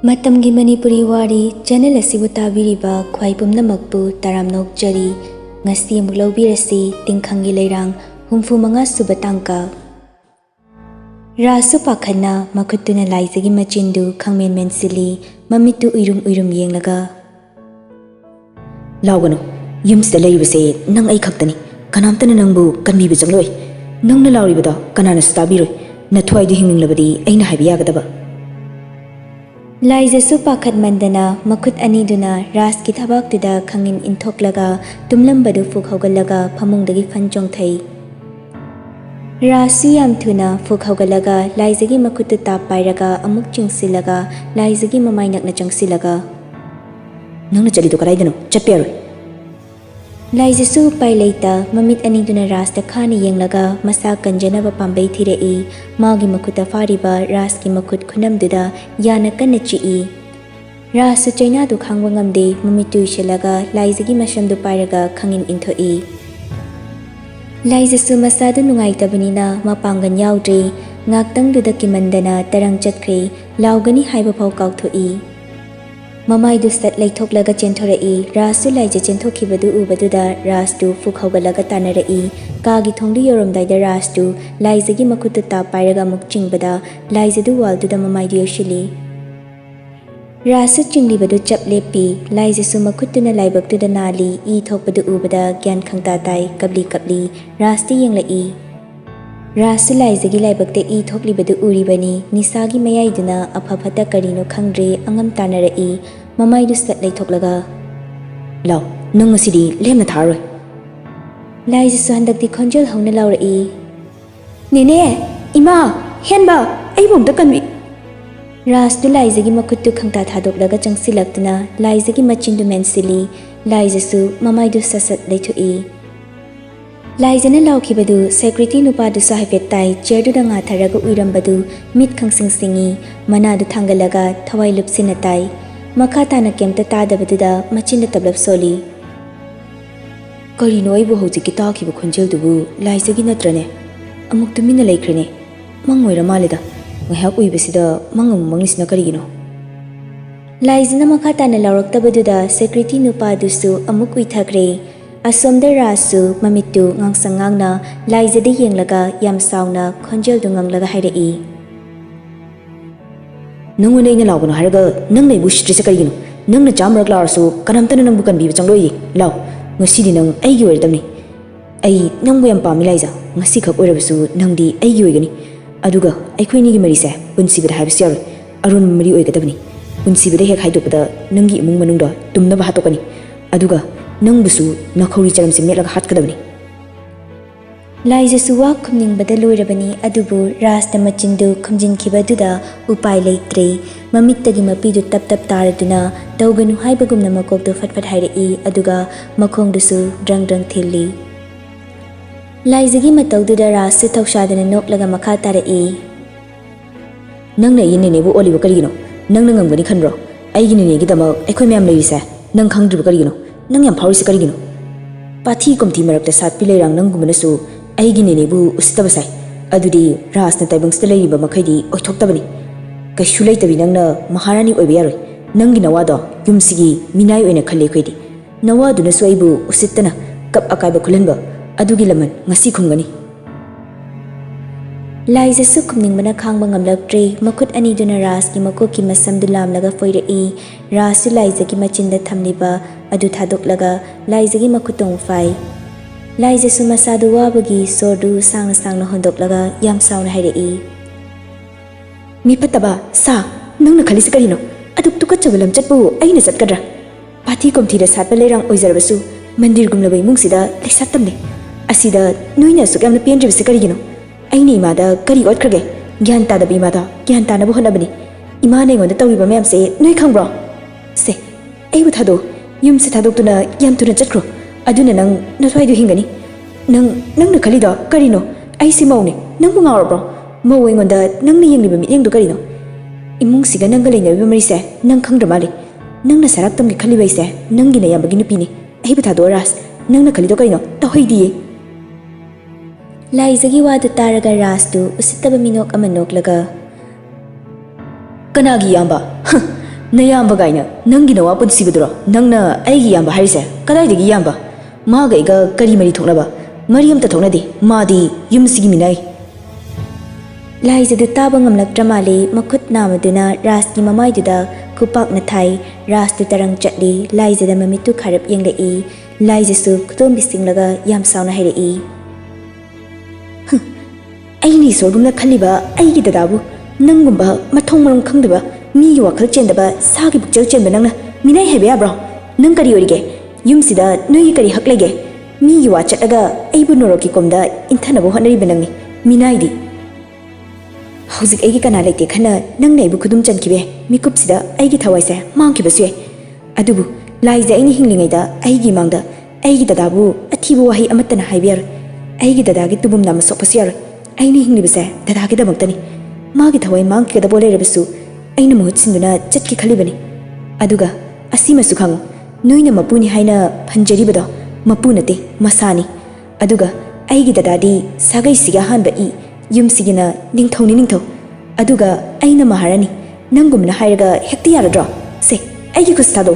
Matamgi Manipuri Wari channel asibu tabiriba khwai pumnamakpu taramnokjari ngasi amuk laubirasi Tingkhanggi Leirang humfu manga subatangka Rasu pakhana makhutuna laizagi machindu khangmen mensili mamitu uirum yenglaga Lawgano yumsida leibase nang ai khaktani kanamtana nangbu kanbiba jangloi nangna lawribada kanana stabiroi nathwai du hinginglabadi aina haibiyagadaba Laizasu pakhat mandana makut aniduna ras ki thabak tuda khangin inthoklaga tumlambadu fukhawgalaga phamungdagi fanjongthai Rasu yam thuna fukhawgalaga laizagi makutu tap pairaga amuk chingsilaga laizagi mamainak na changsilaga nangna chalido karaidano chapyaroi Laizasu pailaita mamit aniduna ras ta khani yenglaga masa kanjanaba pambai thirei magi makuta fariba ras ki makut khunamduda yana kanna chi rasu chaina du khangwa ngamde mamitu shelaga laizagi mashamdu pairaga khangin inthoi Laizasu masadu nungai tabanina mapangan yaudre ngaktang duda ki mandana tarang chatkre laugani haiba phau kauthoi Mamai du stat laithok laga chenthorei rasu laija chenthokibadu ubaduda rastu fukhawgalaga tanarei kagi thongdu yoromdai da rastu laijagi makutu ta pairaga mukchingbada laijadu walduda mamai du yoshili rasu chinglibadu chaplepi laijasu makutuna laibaktuda nali I thokpadu ubada gyan khangta tai kabli rasti yenglai Rasu laizagi laibakte I thoklibadu uribani nisagi mayaiduna aphapata karino khangre angam tanarei mamai du sat laithoklaga Law nang ngasidi lemna tharoi Laijasu handakti khonjal hauna laurei Nene ima henba aibom ta kanwi Rastu laizagi makuttu khangta thadoklaga changsilaktuna laizagi machindu mensili laijasu mamai du sasat laithoi Laizana laukibadu secretary nupa du sahifet tai chair du danga tharaga uirambadu mit khangsing singi mana du thangalaga thawai lupsina tai makha tana kemta tadabaduda machinda tablap soli Karino aibu hojiki takibu khonjel dubu laizagi natrane amuk tumina laikhrene mangoira maleda ngahak uibasida mangam manglisna karigino Laizana makha tana lauraktabaduda secretary nupa du su amuk uithakre Asomda rasu mamitu ngangsangangna laizadi yenglaga yam sauna khonjel du nganglaga hairei Nangone ina lawgano haraga nangnai bu stress karigino nangna chamrak lawrasu kanamtana nangbu kanbiba changloi law ngasidi nang aigi oiradamni ai nangbu yam pami laiza ngasi khak oirabasu nangdi aigi oigani aduga aikhoini gi marise punsibada haibasi yaroi arun mari oigadabni punsibada hek haidokpada nangi imung manungda tumnaba hatokani aduga nangbusu nakhori charamsi metlaga hatkadabni Laijasu wa khumningbada loirabani adubu rasta machindu khumjinkibaduda upai leitre mamittagi mapidu tap taraduna tawganu haibagumna makokdu fatfat hairei aduga makhongdusu drang thilli Laijagi matawduda rasu thawsadana noklaga makha tarei Nangna yinenebu oliba karigino nangna ngamgani khanbro aigi nenegi damak aikhoi myam lerise nang khangdriba karigino nang yam phawrisi karigino pathi komthi marakta satpi leirang nanggumanasu aigi nenebu usitabasai adudi rasna taibangsta leiba makhaidi oithoktabani kaishu leitabi nangna maharani oiba yaroi nangi nawado yumsigi minai oina khalle khoidi nawaduna su aibu usittana kap akaiba khulanba adugi laman ngasi khungani Laijasu khumningbana khangba ngamlaktre makut aniduna raski makoki masamdu lamlaga foirei rasu laijagi machinda thamliba adu thadoklaga laijagi makutong fai Laijasu masadu wabagi sordu sangna hondoklaga yam sauna hairei Mi pataba sa nangna khalisi karino aduk tukachagalam chatbu aina chatkadra pathi komthida satpa leirang oizarbasu mandir gumlaba imungsida leisattamne asida noina sukyamna pendribase karigino aini imada kari otkrage gyan tadabi imada gyan tanabu honabani imane ngonda tawiba mayamse noi khangbro se aibu thado yumse thadokuna yam tuna chatkro aduna nang nathwaidu hingani nangna khalido karino aisi maune nangbu ngawrabro mawe ngonda nangna yengliba miyengdu karino imungsiga nangga leinabiba marise nang khangra mali nangna saraktamgi khaliba ise nangina yambagi nupini aibu thado ras nangna khalido karino tahoidiye Laijagi wadu taraga rastu usitaba minok amanoklaga Kanagi yamba Nayamba gaina nangi nawa punsibaduro nangna aigi yamba harise kadaidagi yamba maga iga kari mari thoknaba mariam ta thoknadi madi yumsigi minai Laizadu taba ngamlaktra male makut namaduna raski mamaiduda kupak na thai rastu tarang chatli laizada mamitu kharap yenglai laizasu kutom bisinglaga yam sauna hairei aini sorgumna khaliba aigi dadabu nangumba mathong marum khangdaba mi wakhal chendaba sagi bukchal chenba nangna minai hebe abro nang kari orige yumsida noi kari haklege mi wa chataga aibu noroki komda inthanabu hanari benangni minai di hauzik aigi kana leite khana nang nei bu khudum chankhibe mikupsida aigi thawaise mangkhibasue adubu laije aini hinglingaida aigi mangda aigi dadabu athibu wahi amatana haibiyar aigi dadagi tubum nam sokpasiar aini hinglibase dadagi damaktani magi thawai mangki da bole rebesu aina mohut sinduna chatki khalibani aduga asima sukhangu noina mapuni haina phanjari bado mapunate masani aduga aigi dadadi sagai siga hanba i yumsigina ningthau aduga aina maharani nangumna hairaga hekti yaradro se aigi kustado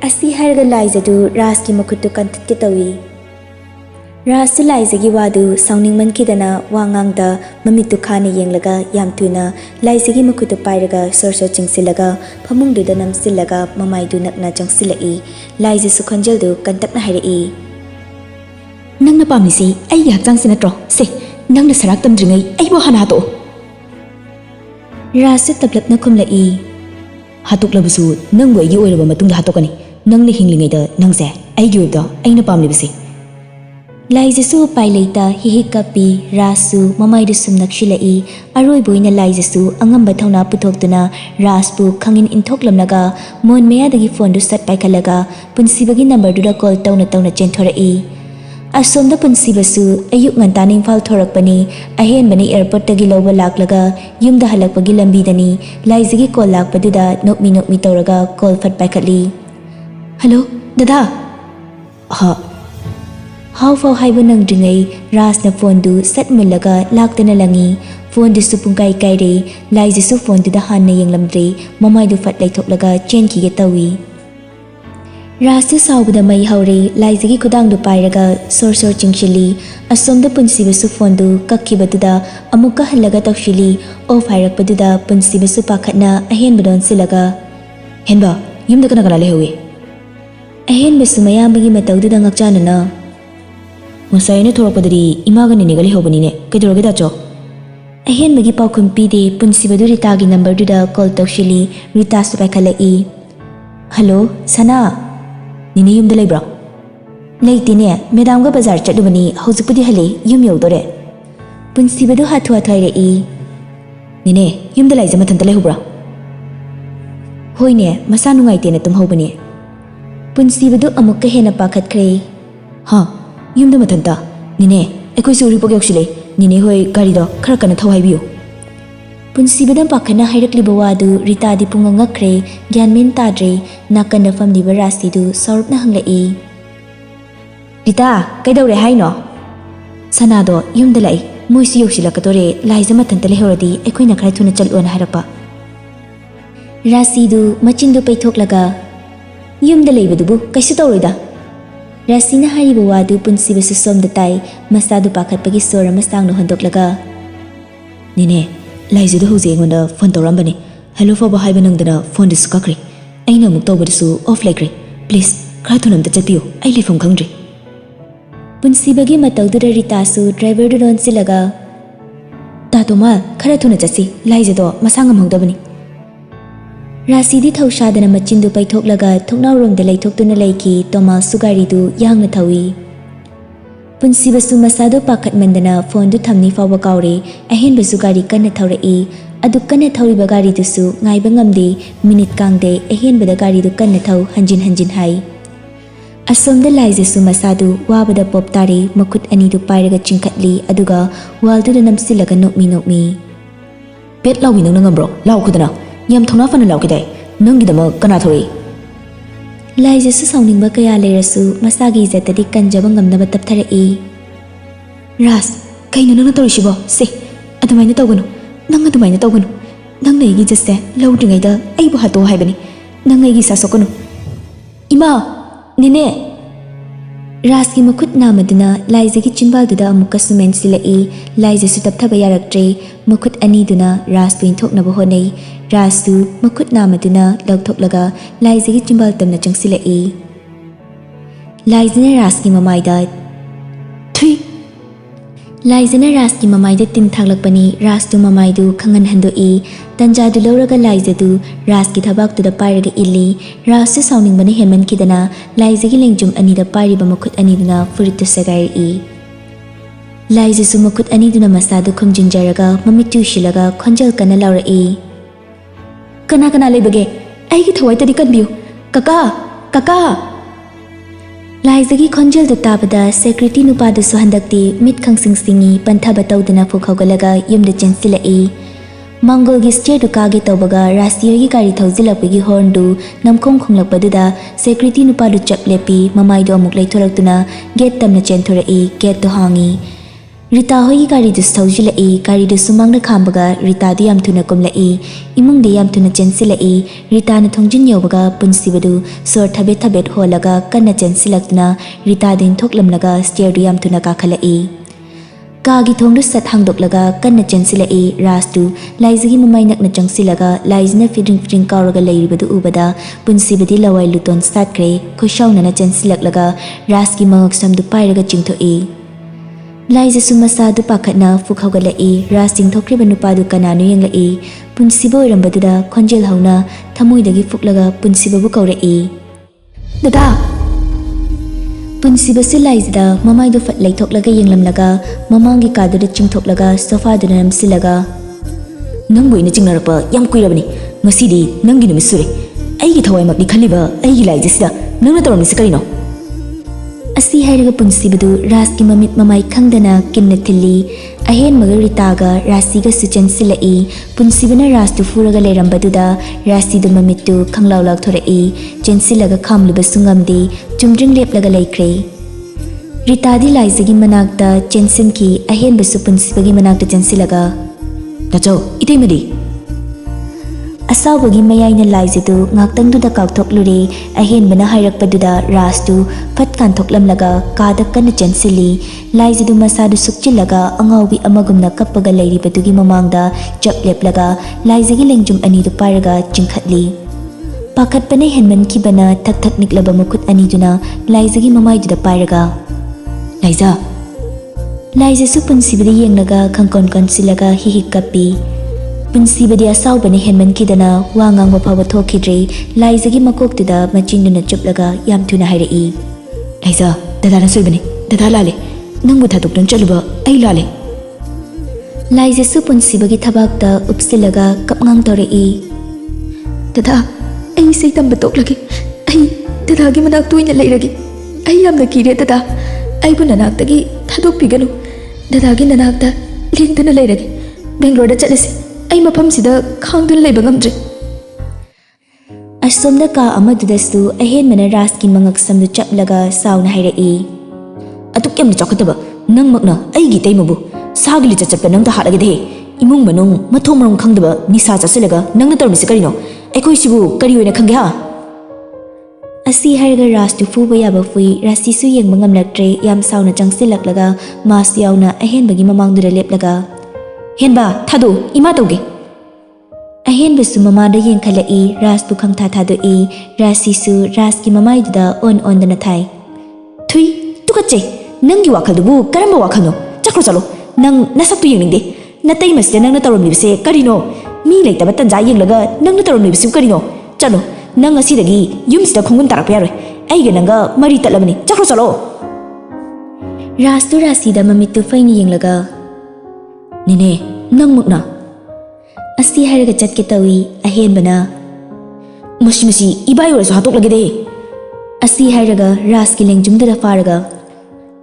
asi hairaga laizadu raski makutu kantatke tawi rasu laizagi wadu sauning mankidana wangangda mamitu khane yenglaga yamtuna laizagi makutu pairaga sorso chingsilaga phamungduda namsilaga mamaidu nakna changsilai laize sukhanjaldu kantakna hairei nangna pamisi aigi hakchang sinatro se nangna sarak tamdringai aibo hana to rasu tablapna khumlai hatuklabusu nangbo aigi oiraba matungda hatokani nangna hinglingaida nangse aigi oibdo aina pamlibisi Laizasu pai leita hihikapi rasu mamaidu sumnakshilai aroi boina laizasu angamba thauna puthokduna raspu khangin inthoklamnaga mon meyadagi phone du sat paikalaga punsibagi number du da call tauna chenthorei asomda punsibasu ayuk ngantani imphal thorakpani ahen bani airport tagi loba laklaga yumda halakpagi lambidani laizagi call lakpaduda nokmi tawraga call fat paikatli hello dada ha how far haiba nangdringai rasna phone du sat mullaga laktana langi phone du supungkai kaire laije su phone du da hanna yenglamdre mamai du fat laithoklaga chenki ge tawi rasu saubda mai haure laije gi khudang du pairaga sor chingchili asomda punsiba su phone du kakkibaduda amuka halaga takshili off hairakpaduda punsiba su pakhatna ahen badon silaga henba yumda kana lehawi ahen besu mayambagi matawdu da ngakchanana Masayana thorakpadari imaga niniga lehobani kaidoroge dacho ahenbagi paukhum pide punsibadu ritagi number du da call tawshili rita su paikhalai hello sana nini yumda leibra leitine madam ga bazar chadubani hojipudi hale yum yodore punsibadu hathu athairei nine yumda laije mathanta lehubra hoine masa nungaitena tumhobani punsibadu amukka hena pakhatkre ha yumda mathanta nine ekoi suri pok yoksile nine hoi gari do khara kana thawai biyo punsibadam pakhana hairakliba wadu rita di punga ngakre gyanmen tadre nakanda famliba rasi du saurupna hanglai rita kaidore haino sanado yumda lai moisi yoksila katore laije mathanta lehoradi ekoi na khara thuna chalona hairapa rasi du machindu paithoklaga yumda leibadubu kaisu tawroida Rasina hariba wadu punsibasu somda tai masadu pakhatpagi sora masangno handoklaga nine laije du hoje ngonda phone tawrambani hello faba haiba nangdana phone dis kakri aina muk tawbadisu off laikri please khara thunamta chatpiyo ai lefam khangdri punsibagi matawdu ritasu driver du don silaga tatoma khara thuna chasi laije do masangam hongdabani Rasidi thaushadana machindu paithoklaga thoknawromda leithokduna leiki toma sugaridu yangna thawi punsibasu masado pakhat mandana phone du thamni fawba kaure ahenba sugari kanna thawrei adu kanna thawriba gari dusu ngaiba ngamde minute kangde ahenba da gari du kanna thau hanjin hai asomda laijesu masadu wabada poptari makut ani du pairaga chingkhatli aduga waldu da namsilaga nokmi pet lawi nang ngambro law khudana yam thona fana laukidai nangidama kana thori laijesu sauningba kaya leirasu masagi zatadi kanjaba ngamnaba taptharei ras kaino nangna torishibo se adumaina tawganu nang adumaina tawganu Nang naigi jase laudringayda aibu hato haibani. Nang aigi sasokonu. Ima, nene. Raski makut namaduna laizagi chinbalduda amuka sumen silai laiza su tapthaba yaraktre makut aniduna ras puin thoknaba honai rasu makut namaduna lauthoklaga laizagi chimbal tamna changsilai laizina raski mamaida Thui laizina raski mamaida tinthak rastu mamaidu khangan handoi tanjadu lauraga laizadu raski thabaktuda pairaga illi rasu sauning bani henman kidana laizagi lengjum anida pairiba makut aniduna furitu sagari laiza su makut aniduna masadu khomjinjaraga mamitu shilaga khonjal kana laurai Kana kana lebage aigi thawai tadi kanbiu kaka kaka laizagi khonjal da tabada secretary nupadu su handakti mit khangsing singi panthaba tawdana fukhawgalaga yumda chensilai Mangolgi state du kage tawbaga rasiyogi gari thawjilapagi horndu namkhong khonglakpaduda secretary nupadu chaplepi mamaido amuk leitholaktuna gate tamna chenthorei gate to hangi Rita hoyi gari du thawjilai gari du sumangna khambaga Rita du yam thuna komlai imung de yam thuna chensilai Rita na thongjin yobaga punsibadu sor thabet holaga kanna chensilaktuna Rita din thoklamlaga stair du yam thuna kakhalai Kagi thongdu sat hangdoklaga kanna chensilai rastu laizagi mamai nakna changsilaga laizna fidring kauraga leiribadu ubada punsibadi lawai luton satkre khoshauna na chensilaklaga raski mangak samdu pairaga chingthoi Laiza sumasa du pakatna fukhawgalai rasting thokriba nupadu kananu yanglai punsiba oirambadida khonjel hauna thamoidagi fuklaga punsibabu kaurai Dada Punsiba si laizda mamai du fat laithoklaga yenglamlaga mamangi kaduda chingthoklaga sofa du namsilaga Nangbu ina chingnarapa yam kuirabani ngasidi nangi numis sure aigi thawai makni khaliba aigi laiji sida nangna tawrami sikarino Asi hairaga punsibadu raski mamit mamai khangdana kinna thilli ahen magaritaga rasiga suchen silai punsibana rastu furaga leirambaduda rasidu mamittu khanglaulak thorai chensilaga khamluba sungamdi chumdring leplaga laikre Ritadi laizagi manakta chensinki ahen basu punsibagi manakta chensilaga Tacho itay madi Asawagi mayaina laizidu ngaktangduda kauktokluri ahenbana hairakpaduda rastu fatkan thoklamlaga kadak kana chensili laizidu masadu sukchilaga angawbi amagumna kappaga leiribadugi mamangda chapleplaga laizigi lengjum anidu pairaga chingkhatli pakhatpane henman kibana thak niklaba mukut aniduna laizigi mamaiduda pairaga Laiza su punsibadi yenglaga khangkon konsilaga hihikkapi Punsibadi asawbani henman kidana wangang wapawa thokidre laizagi makoktuda machinduna chuplaga yam thuna hairai Laiza dada na soibani dada lale nangbu thatukdan chaluba ai lale Laiza su punsibagi thabakta upsilaga kapngang torai Dada ai sei tamba toklage ai dada gi manak tuina leiragi ai yamna kire dada ai bu nanaktagi thadokpiganu dada gi nanakta lingdana leiragi Bangalore da chalase ai mafam sida khangdun leiba ngamdre Asomda ka amadudasu ahen mana raski mangak samdu chaplaga sauna hairai Atuk yamna chakataba nang makna ai gi taimabu sagli chachapta nang ta halagade imung manung mathom rong khangdaba nisa chasilaga nang na tarmisi karino aikoi sibu kari oina khangge ha Asi hairaga rastu fuba yaba fui rasisu yengma ngamlaktre yam sauna changsilaklaga mas yauna ahenbagi mamangduda leplaga Henba thadu ima tauge Ahenbasu mamada yengkhalai rasbu khangtha thadoi rasisu raski mamaiduda on dana thai Thui tukache nangi wakhaldubu karamba wakhalno chakro chalo nang nasaktu yengningde natai masde nang na taromlibse karino mi leitaba tanja yenglaga nang na taromlibse karino chalo nang asidagi yumsida khongun tarakpa yaroi aiga nanga mari tatlabani chakro chalo Rastu rasida mamittu faini yenglaga Nene nang mukna Asi hairaga chatke tawi ahenbana Masi ibai orasu hatoklagede Asi hairaga raski lengjumda faraga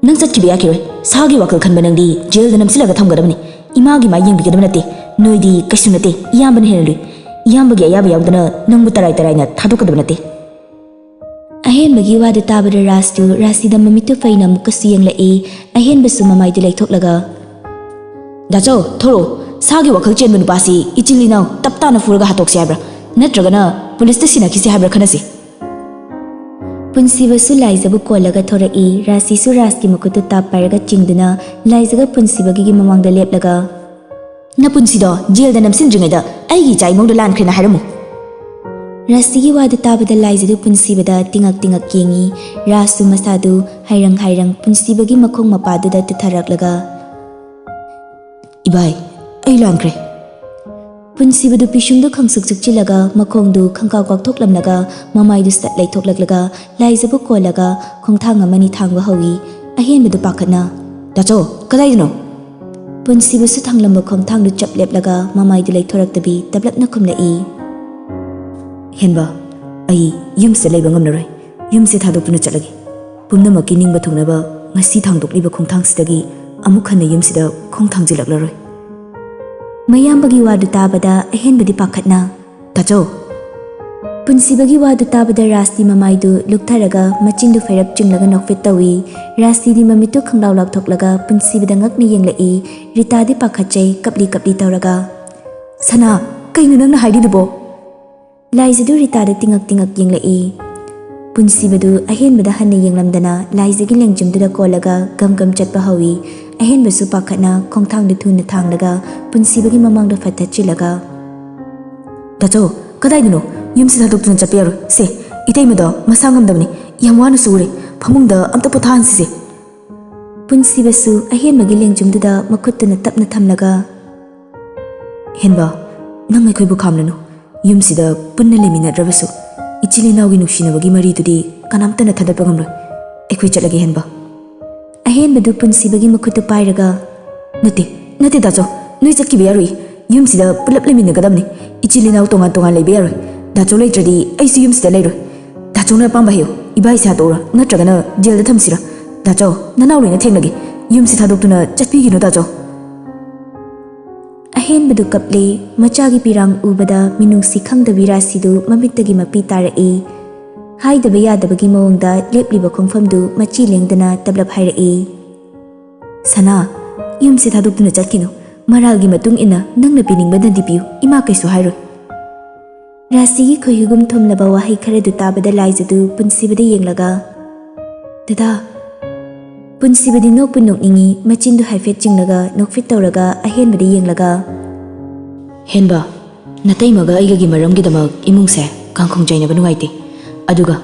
Nang chatkibe yakiroi sagi wakal khanba nangdi jail da namsilaga thamgadabani imagi ma yengbigadaba nate noidi kaisu nate iyambana henalui iyambagi ayaba yaudana nangbu tarai na thadokadaba nate Ahenbagi wadu tabada rastu rasida mamittu faina mukasu yenglai ahenbasu mamaidu leithoklaga Dacho thoro ꯁꯥꯒꯤ ꯋꯥꯈꯜ ꯆꯦꯟꯕ ꯅꯨꯄꯥꯁꯤ ꯏꯆꯤꯜ-ꯏꯅꯥꯎ ꯇꯞ ꯇꯥꯅ ꯐꯨꯔꯒ ꯍꯥꯠꯇꯣꯛꯁꯤ ꯍꯥꯏꯕ꯭ꯔꯥ ꯅꯠꯇ꯭ꯔꯒꯅ ꯄꯨꯂꯤꯁꯇ ꯁꯤꯟꯅꯈꯤꯁꯤ ꯍꯥꯏꯕ꯭ꯔꯥ ꯈꯟꯅꯁꯤ ꯄꯨꯟꯁꯤꯕꯁꯨ ꯂꯥꯏꯖꯕꯨ ꯀꯣꯜꯂꯒ ꯊꯣꯔꯛꯏ ꯔꯥꯁꯤꯁꯨ ꯔꯥꯁꯀꯤ ꯃꯈꯨꯠꯇꯨ ꯇꯥꯞ ꯄꯥꯏꯔꯒ ꯆꯤꯡꯗꯨꯅ ꯂꯥꯏꯖꯒ ꯄꯨꯟꯁꯤꯕꯒꯤ ꯃꯃꯥꯡꯗ ꯂꯦꯞꯂꯒ ꯅꯄꯨꯟꯁꯤꯗꯣ ꯖꯦꯜꯗ ꯅꯝꯁꯤꯟꯗ꯭ꯔꯤꯉꯩꯗ ꯑꯩꯒꯤ ꯏꯆꯥ ꯏꯃꯧꯗ ꯂꯥꯟꯈ꯭ꯔꯦꯅ ꯍꯥꯏꯔꯝꯃꯨ ꯔꯥꯁꯤꯒꯤ ꯋꯥꯗꯨ ꯇꯥꯕꯗ ꯂꯥꯏꯖꯗꯨ ꯄꯨꯟꯁꯤꯕꯗ ꯇꯤꯡꯉꯛ ꯌꯦꯡꯉꯤ ꯔꯥꯁꯁꯨ ꯃꯁꯥꯗꯨ ꯍꯥꯏꯔꯪ ꯄꯨꯟꯁꯤꯕꯒꯤ ꯃꯈꯣꯡ ꯃꯄꯥꯗꯨꯗ ꯇꯨꯊꯔꯛꯂꯒ ꯏꯕꯥꯏ ꯑꯩ ꯂꯥꯟꯈ꯭ꯔꯦ ꯄꯨꯟꯁꯤꯕꯗꯨ ꯄꯤꯁꯨꯝꯗꯨ ꯈꯪꯁꯨꯛ ꯁꯨꯛꯆꯤꯜꯂꯒ ꯃꯈꯣꯡꯗꯨ ꯈꯪꯀꯥꯎ ꯀꯥꯎꯊꯣꯛꯂꯝꯂꯒ ꯃꯃꯥꯏꯗꯨ ꯁꯠ ꯂꯩꯊꯣꯛꯂꯛꯂꯒ ꯂꯥꯏꯖꯕꯨ ꯀꯣꯜꯂꯒ ꯈꯣꯡꯊꯥꯡ ꯑꯃꯅꯤ ꯊꯥꯡꯕ ꯍꯧꯏ ꯑꯍꯦꯟꯕꯗꯨ ꯄꯥꯈꯠꯅ ꯗꯥꯆꯧ ꯀꯗꯥꯏꯗꯅꯣ ꯄꯨꯟꯁꯤꯕꯁꯨ ꯊꯥꯡꯂꯝꯕ ꯈꯣꯡꯊꯥꯡꯗꯨ ꯆꯞ ꯂꯦꯞꯂꯒ ꯃꯃꯥꯏꯗꯨ ꯂꯩꯊꯣꯔꯛꯇꯕꯤ ꯇꯞꯂꯞꯅ ꯈꯨꯝꯂꯛꯏ ꯍꯦꯟꯕ ꯑꯩ ꯌꯨꯝꯁꯤꯗ ꯂꯩꯕ ꯉꯝꯂꯔꯣꯏ ꯌꯨꯝꯁꯦ ꯊꯥꯗꯣꯛꯇꯨꯅ ꯆꯠꯂꯒꯦ ꯄꯨꯝꯅꯃꯛꯀꯤ ꯅꯤꯡꯕ ꯊꯨꯡꯅꯕ ꯉꯁꯤ ꯊꯥꯡꯗꯣꯛꯂꯤꯕ ꯈꯣꯡꯊꯥꯡꯁꯤꯗꯒꯤ ꯑꯃꯨꯛ ꯍꯟꯅ ꯌꯨꯝꯁꯤꯗ ꯈꯣꯡ ꯊꯥꯡꯖꯤꯜꯂꯛꯂꯔꯣꯏ ꯃꯌꯥꯝꯕꯒꯤ ꯋꯥꯗꯨ ꯇꯥꯕꯗ ꯑꯍꯦꯟꯕꯗꯤ ꯄꯥꯈꯠꯅ ꯗꯥꯆꯧ ꯄꯨꯟꯁꯤꯕꯒꯤ ꯋꯥꯗꯨ ꯇꯥꯕꯗ ꯔꯥꯁꯇꯤ ꯃꯃꯥꯏꯗꯨ ꯂꯨꯛꯊꯔꯒ ꯃꯆꯤꯟꯗꯨ ꯐꯩꯔꯞ ꯆꯤꯡꯂꯒ ꯅꯣꯛꯐꯦꯠ ꯇꯧꯏ ꯔꯥꯁꯇꯤꯗꯤ ꯃꯃꯤꯠꯇꯨ ꯈꯪꯂꯥꯎ ꯂꯥꯎꯊꯣꯛꯂꯒ ꯄꯨꯟꯁꯤꯕꯗ ꯉꯛꯅ ꯌꯦꯡꯂꯛꯏ ꯔꯤꯇꯥꯗꯤ ꯄꯥꯈꯠꯆꯩ ꯀꯞꯂꯤ ꯇꯧꯔꯒ ꯁꯅꯥ ꯀꯩꯅꯣ ꯅꯪꯅ ꯍꯥꯏꯔꯤꯗꯨꯕꯣ ꯂꯥꯏꯖꯗꯨ ꯔꯤꯇꯥꯗ ꯇꯤꯡꯉꯛ ꯌꯦꯡꯂꯛꯏ ꯄꯨꯟꯁꯤꯕꯗꯨ ꯑꯍꯦꯟꯕꯗ ꯍꯟꯅ ꯌꯦꯡꯂꯝꯗꯅ ꯂꯥꯏꯖꯒꯤ ꯂꯦꯡꯖꯨꯝꯗꯨꯗ ꯀꯣꯜꯂꯒ ꯒꯝ ꯆꯠꯄ ꯍꯧꯏ ꯑꯍꯦꯟꯕꯁꯨ ꯄꯥꯈꯠꯅ ꯈꯣꯡꯊꯥꯡꯗꯨ ꯊꯨꯅ ꯊꯥꯡꯂꯒ ꯄꯨꯟꯁꯤꯕꯒꯤ ꯃꯃꯥꯡꯗ ꯐꯠꯊꯠꯆꯤꯜꯂꯒ ꯗꯥꯆꯧ ꯀꯗꯥꯏꯗꯅꯣ ꯌꯨꯝꯁꯤ ꯊꯥꯗꯣꯛꯇꯨꯅ ꯆꯠꯄ ꯌꯥꯔꯣꯏ ꯁꯦ ꯏꯇꯩꯃꯗꯣ ꯃꯁꯥ ꯉꯝꯗꯕꯅꯤ ꯌꯥꯝ ꯋꯥꯅꯁꯨ ꯎꯔꯦ ꯐꯃꯨꯡꯗ ꯑꯝꯇ ꯄꯣꯊꯥꯍꯟꯁꯤꯁꯦ ꯄꯨꯟꯁꯤꯕꯁꯨ ꯑꯍꯦꯟꯕꯒꯤ ꯂꯦꯡꯖꯨꯝꯗꯨꯗ ꯃꯈꯨꯠꯇꯨꯅ ꯇꯞꯅ ꯊꯝꯂꯒ ꯍꯦꯟꯕ ꯅꯪ ꯑꯩꯈꯣꯏꯕꯨ ꯈꯥꯝꯂꯅꯨ ꯌꯨꯝꯁꯤꯗ ꯄꯨꯟꯅ ꯂꯩꯃꯤꯟꯅꯗ꯭ꯔꯕꯁꯨ ꯏꯆꯤꯜ-ꯏꯅꯥꯎꯒꯤ ꯅꯨꯡꯁꯤꯅꯕꯒꯤ ꯃꯔꯤꯗꯨꯗꯤ ꯀꯅꯥꯝꯇꯅ ꯊꯥꯗꯠꯄ ꯉꯝꯂꯣꯏ ꯑꯩꯈꯣꯏ ꯆꯠꯂꯒꯦ ꯍꯦꯟꯕ ꯑꯍꯦꯟꯕꯗꯨ ꯄꯨꯟꯁꯤꯕꯒꯤ ꯃꯈꯨꯠꯇꯨ ꯄꯥꯏꯔꯒ ꯅꯠꯇꯦ ꯗꯥꯆꯧ ꯅꯣꯏ ꯆꯠꯈꯤꯕ ꯌꯥꯔꯣꯏ ꯌꯨꯝꯁꯤꯗ ꯄꯨꯂꯞ ꯂꯩꯃꯤꯟꯅꯒꯗꯕꯅꯤ ꯏꯆꯤꯜ-ꯏꯅꯥꯎ ꯇꯣꯉꯥꯟ ꯂꯩꯕ ꯌꯥꯔꯣꯏ ꯗꯥꯆꯧ ꯂꯩꯇ꯭ꯔꯗꯤ ꯑꯩꯁꯨ ꯌꯨꯝꯁꯤꯗ ꯂꯩꯔꯣꯏ ꯗꯥꯆꯧꯅ ꯑꯄꯥꯝꯕ ꯍꯥꯏꯌꯨ ꯏꯕꯥꯏꯁꯦ ꯍꯥꯠꯇꯣꯛꯎꯔꯥ ꯅꯠꯇ꯭ꯔꯒꯅ ꯖꯦꯜꯗ ꯊꯝꯁꯤꯔꯥ ꯗꯥꯆꯧ ꯅꯅꯥꯎ ꯂꯣꯏꯅ ꯊꯦꯡꯅꯒꯦ ꯌꯨꯝꯁꯤ ꯊꯥꯗꯣꯛꯇꯨꯅ ꯆꯠꯄꯤꯒꯤꯅꯨ ꯗꯥꯆꯧ ꯑꯍꯦꯟꯕꯗꯨ ꯀꯞꯂꯦ ꯃꯆꯥꯒꯤ ꯄꯤꯔꯥꯡ ꯎꯕꯗ ꯃꯤꯅꯨꯡꯁꯤ ꯈꯪꯗꯕꯤ ꯔꯥꯁꯤꯗꯨ ꯃꯃꯤꯠꯇꯒꯤ ꯃꯄꯤ ꯇꯥꯔꯛꯏ ꯍꯥꯏꯗꯕ ꯌꯥꯗꯕꯒꯤ ꯃꯑꯣꯡꯗ ꯂꯦꯞꯂꯤꯕ ꯈꯣꯡꯐꯝꯗꯨ ꯃꯆꯤ ꯂꯦꯡꯗꯅ ꯇꯞꯂꯞ ꯍꯥꯏꯔꯛꯏ ꯁꯅꯥ ꯌꯨꯝꯁꯤ ꯊꯥꯗꯣꯛꯇꯨꯅ ꯆꯠꯈꯤꯅꯨ ꯃꯔꯥꯜꯒꯤ ꯃꯇꯨꯡ ꯏꯟꯅ ꯅꯪꯅ ꯄꯤꯅꯤꯡꯕꯅꯗꯤ ꯄꯤꯌꯨ ꯏꯃꯥ ꯀꯩꯁꯨ ꯍꯥꯏꯔꯣꯏ ꯔꯥꯁꯤꯒꯤ ꯈꯨꯍꯤꯒꯨꯝ ꯊꯨꯝꯂꯕ ꯋꯥꯍꯩ ꯈꯔꯗꯨ ꯇꯥꯕꯗ ꯂꯥꯏꯖꯗꯨ ꯄꯨꯟꯁꯤꯕꯗ ꯌꯦꯡꯂꯒ ꯗꯗꯥ ꯄꯨꯟꯁꯤꯕꯗꯤ ꯅꯣꯛꯄꯨ ꯅꯣꯛꯅꯤꯡꯉꯤ ꯃꯆꯤꯟꯗꯨ ꯍꯥꯏꯐꯦꯠ ꯆꯤꯡꯂꯒ ꯅꯣꯛꯐꯦꯠ ꯇꯧꯔꯒ ꯑꯍꯦꯟꯕꯗ ꯌꯦꯡꯂꯒ ꯍꯦꯟꯕ ꯅꯇꯩꯃꯒ ꯑꯩꯒꯒꯤ ꯃꯔꯝꯒꯤꯗꯃꯛ ꯏꯃꯨꯡꯁꯦ ꯀꯥꯡꯈꯣꯡ ꯆꯩꯅꯕ ꯅꯨꯡꯉꯥꯏꯇꯦ ꯑꯗꯨꯒ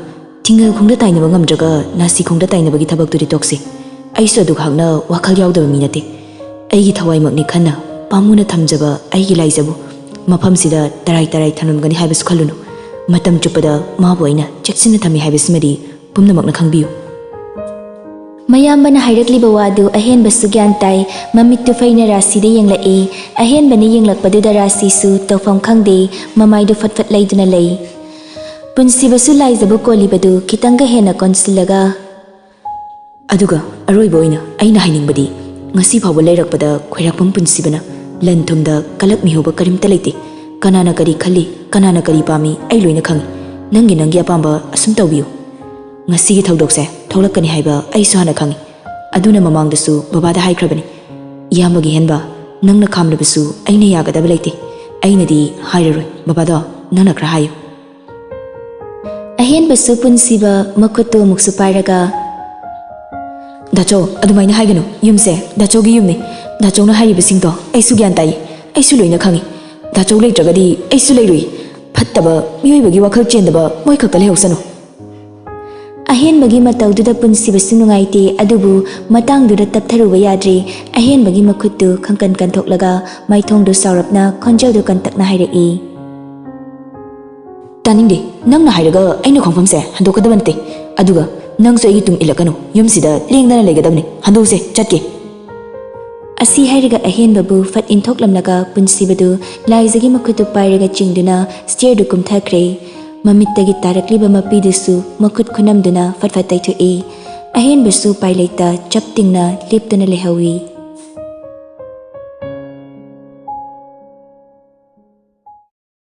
ꯊꯤꯡꯒꯜ ꯈꯣꯡꯗ ꯇꯥꯏꯅꯕ ꯉꯝꯗ꯭ꯔꯒ ꯅꯥꯁꯤ ꯈꯣꯡꯗ ꯇꯥꯏꯅꯕꯒꯤ ꯊꯕꯛꯇꯨꯗꯤ ꯇꯣꯛꯁꯤ ꯑꯩꯁꯨ ꯑꯗꯨꯈꯛꯅ ꯋꯥꯈꯜ ꯌꯥꯎꯗꯕ ꯃꯤ ꯅꯠꯇꯦ ꯑꯩꯒꯤ ꯊꯋꯥꯏꯃꯛꯅꯤ ꯈꯟꯅ ꯄꯥꯝꯃꯨꯅ ꯊꯝꯖꯕ ꯑꯩꯒꯤ ꯂꯥꯏꯖꯕꯨ ꯃꯐꯝꯁꯤꯗ ꯇꯔꯥꯏ ꯊꯝꯂꯝꯒꯅꯤ ꯍꯥꯏꯕꯁꯨ ꯈꯜꯂꯨꯅꯨ ꯃꯇꯝ ꯆꯨꯞꯄꯗ ꯃꯥꯕꯨ ꯑꯩꯅ ꯆꯦꯛꯁꯤꯟꯅ ꯊꯝꯃꯤ ꯍꯥꯏꯕꯁꯤꯃꯗꯤ ꯄꯨꯝꯅꯃꯛꯅ ꯈꯪꯕꯤꯌꯨ ꯃꯌꯥꯝꯕꯅ ꯍꯥꯏꯔꯛꯂꯤꯕ ꯋꯥꯗꯨ ꯑꯍꯦꯟꯕꯁꯨ ꯒ꯭ꯌꯥꯟ ꯇꯥꯏ ꯃꯃꯤꯠꯇꯨ ꯐꯩꯅ ꯔꯥꯁꯤꯗ ꯌꯦꯡꯂꯛꯏ ꯑꯍꯦꯟꯕꯅ ꯌꯦꯡꯂꯛꯄꯗꯨꯗ ꯔꯥꯁꯤꯁꯨ ꯇꯧꯐꯝ ꯈꯪꯗꯦ ꯃꯃꯥꯏꯗꯨ ꯐꯠ ꯂꯩꯗꯨꯅ ꯂꯩ ꯄꯨꯟꯁꯤꯕꯁꯨ ꯂꯥꯏꯖꯕꯨ ꯀꯣꯜꯂꯤꯕꯗꯨ ꯈꯤꯇꯪꯒ ꯍꯦꯟꯅ ꯀꯣꯟꯁꯤꯜꯂꯒ ꯑꯗꯨꯒ ꯑꯔꯣꯏꯕ ꯑꯣꯏꯅ ꯑꯩꯅ ꯍꯥꯏꯅꯤꯡꯕꯗꯤ ꯉꯁꯤ ꯐꯥꯎꯕ ꯂꯩꯔꯛꯄꯗ ꯈꯣꯏꯔꯥꯛꯄꯝ ꯄꯨꯟꯁꯤꯕꯅ ꯂꯟ ꯊꯨꯝꯗ ꯀꯂꯛ ꯃꯤꯍꯧꯕ ꯀꯔꯤꯝꯇ ꯂꯩꯇꯦ ꯀꯅꯥꯅ ꯀꯔꯤ ꯈꯜꯂꯤ ꯀꯅꯥꯅ ꯀꯔꯤ ꯄꯥꯝꯃꯤ ꯑꯩ ꯂꯣꯏꯅ ꯈꯪꯉꯤ ꯅꯪꯒꯤ ꯑꯄꯥꯝꯕ ꯑꯁꯨꯝ ꯇꯧꯕꯤꯌꯨ ꯉꯁꯤꯒꯤ ꯊꯧꯗꯣꯛꯁꯦ ꯊꯣꯛꯂꯛꯀꯅꯤ ꯍꯥꯏꯕ ꯑꯩꯁꯨ ꯍꯥꯟꯅ ꯈꯪꯉꯤ ꯑꯗꯨꯅ ꯃꯃꯥꯡꯗꯁꯨ ꯕꯕꯥꯗ ꯍꯥꯏꯈ꯭ꯔꯕꯅꯤ ꯏꯌꯥꯝꯕꯒꯤ ꯍꯦꯟꯕ ꯅꯪꯅ ꯈꯥꯝꯂꯕꯁꯨ ꯑꯩꯅ ꯌꯥꯒꯗꯕ ꯂꯩꯇꯦ ꯑꯩꯅꯗꯤ ꯍꯥꯏꯔꯔꯣꯏ ꯕꯕꯥꯗꯣ ꯅꯪꯅ ꯈꯔ ꯍꯥꯏꯌꯨ ꯑꯍꯦꯟꯕꯁꯨ ꯄꯨꯟꯁꯤꯕ ꯃꯈꯨꯠꯇꯨ ꯑꯃꯨꯛꯁꯨ ꯄꯥꯏꯔꯒ ꯗꯥꯆꯧ ꯑꯗꯨꯃꯥꯏꯅ ꯍꯥꯏꯒꯅꯨ ꯌꯨꯝꯁꯦ ꯗꯥꯆꯧꯒꯤ ꯌꯨꯝꯅꯤ ꯗꯥꯆꯧꯅ ꯍꯥꯏꯔꯤꯕꯁꯤꯡꯗꯣ ꯑꯩꯁꯨ ꯒ꯭ꯌꯥꯟ ꯇꯥꯏ ꯑꯩꯁꯨ ꯂꯣꯏꯅ ꯈꯪꯉꯤ ꯗꯥꯆꯧ ꯂꯩꯇ꯭ꯔꯒꯗꯤ ꯑꯩꯁꯨ ꯂꯩꯔꯣꯏ ꯐꯠꯇꯕ ꯃꯤꯑꯣꯏꯕꯒꯤ ꯋꯥꯈꯜ ꯆꯦꯟꯗꯕ ꯃꯣꯏ ꯈꯛꯇ ꯂꯩꯍꯧꯁꯅꯨ ꯑꯍꯦꯟꯕꯒꯤ ꯃꯇꯧꯗꯨꯗ ꯄꯨꯟꯁꯤꯕꯁꯨ ꯅꯨꯡꯉꯥꯏꯇꯦ ꯑꯗꯨꯕꯨ ꯃꯇꯥꯡꯗꯨꯗ ꯇꯞꯊꯔꯨꯕ ꯌꯥꯗ꯭ꯔꯦ ꯑꯍꯦꯟꯕꯒꯤ ꯃꯈꯨꯠꯇꯨ ꯈꯪꯀꯟ ꯀꯟꯊꯣꯛꯂꯒ ꯃꯥꯏꯊꯣꯡꯗꯨ ꯁꯥꯎꯔꯞꯅ ꯈꯣꯟꯖꯦꯜꯗꯨ ꯀꯟꯇꯛꯅ ꯍꯥꯏꯔꯛꯏ ꯇꯥꯅꯤꯡꯗꯦ ꯅꯪꯅ ꯍꯥꯏꯔꯒ ꯑꯩꯅ ꯈꯣꯡꯐꯝꯁꯦ ꯍꯟꯗꯣꯛꯀꯗꯕ ꯅꯠꯇꯦ ꯑꯗꯨꯒ ꯅꯪꯁꯨ ꯑꯩꯒꯤ ꯇꯨꯡ ꯏꯜꯂꯛꯀꯅꯨ ꯌꯨꯝꯁꯤꯗ ꯂꯦꯡꯗꯅ ꯂꯩꯒꯗꯕꯅꯤ ꯍꯟꯗꯣꯛꯎꯁꯦ ꯆꯠꯀꯦ ꯑꯁꯤ ꯍꯥꯏꯔꯒ ꯑꯍꯦꯟꯕꯕꯨ ꯐꯠ ꯏꯟꯊꯣꯛꯂꯝꯂꯒ ꯄꯨꯟꯁꯤꯕꯗꯨ ꯂꯥꯏꯖꯒꯤ ꯃꯈꯨꯠꯇꯨ ꯄꯥꯏꯔꯒ ꯆꯤꯡꯗꯨꯅ ꯁ꯭ꯇꯤꯌꯔꯗꯨ ꯀꯨꯝꯊꯈ꯭ꯔꯦ ꯃꯃꯤꯠꯇꯒꯤ ꯇꯥꯔꯛꯂꯤꯕ ꯃꯄꯤꯗꯨꯁꯨ ꯃꯈꯨꯠ ꯈꯨꯅꯝꯗꯨꯅ ꯐꯠ ꯇꯩꯊꯣꯛꯏ ꯑꯍꯦꯟꯕꯁꯨ ꯄꯥꯏ ꯂꯩꯇ ꯆꯞ ꯇꯤꯡꯅ ꯂꯦꯞꯇꯨꯅ ꯂꯩꯍꯧꯏ